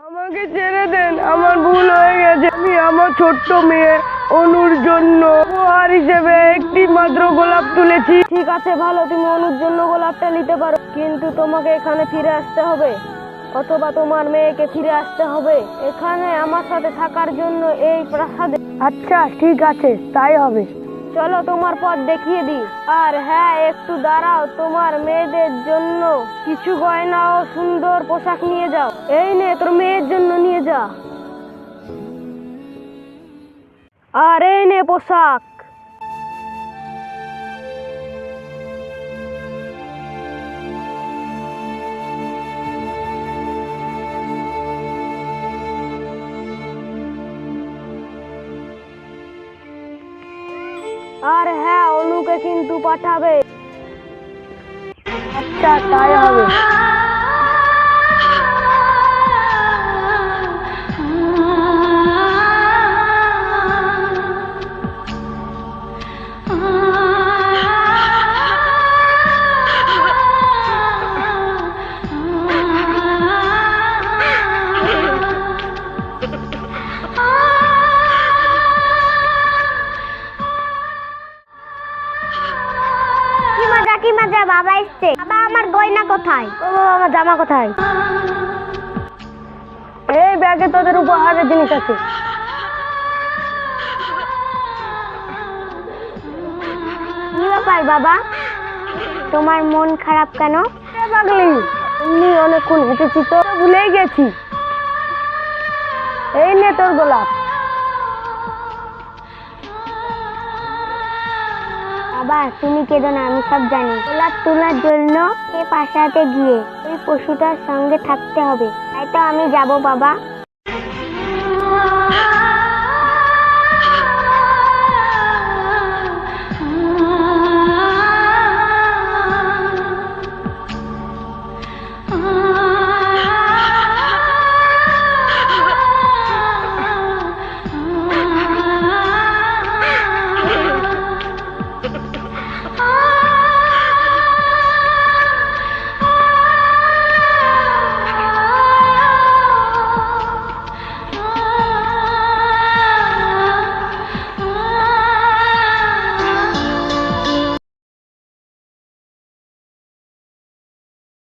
আমাকে ছেড়ে দেন, আমার ভুল হয়ে গেছে। আমি আমার ছোট্ট মেয়ে অনুর জন্য উপহার হিসেবে একটি মাত্র গোলাপ তুলেছি। ঠিক আছে, ভালো, তুমি অনুর জন্য গোলাপটা নিতে পারো, কিন্তু তোমাকে এখানে ফিরে আসতে হবে, অথবা তোমার মেয়েকে ফিরে আসতে হবে এখানে আমার সাথে থাকার জন্য এই প্রাসাদে। আচ্ছা, ঠিক আছে, তাই হবে। চলো, তোমার পথ দেখিয়ে দিই। আর হ্যাঁ, একটু দাঁড়াও, তোমার মেয়েদের জন্য কিছু গয়না ও সুন্দর পোশাক নিয়ে যাও। এই নে, তোর মেয়ের জন্য নিয়ে যা। আর এই নে পোশাক। আর হ্যাঁ, অনুকে কিন্তু পাঠাবে। আচ্ছা, তাই হবে। কি মজা, বাবা এসছে। বাবা, আমার গয়না কোথায়? ও বাবা, আমার জামা কোথায়? এই ব্যাগে তোদের উপহারের জিনিস আছে। কি ব্যাপার বাবা, তোমার মন খারাপ কেন? পাগলি, এমনি অনেকক্ষণ হেঁটেছি তো ভুলেই গেছি। এই নে তোর গোলাপ। বাবা, তুমি কেঁদো না, আমি সব জানি। গোলাপ তোলার জন্য এ প্রাসাদে গিয়ে ওই পশুটার সঙ্গে থাকতে হবে, তাই তো আমি যাব বাবা।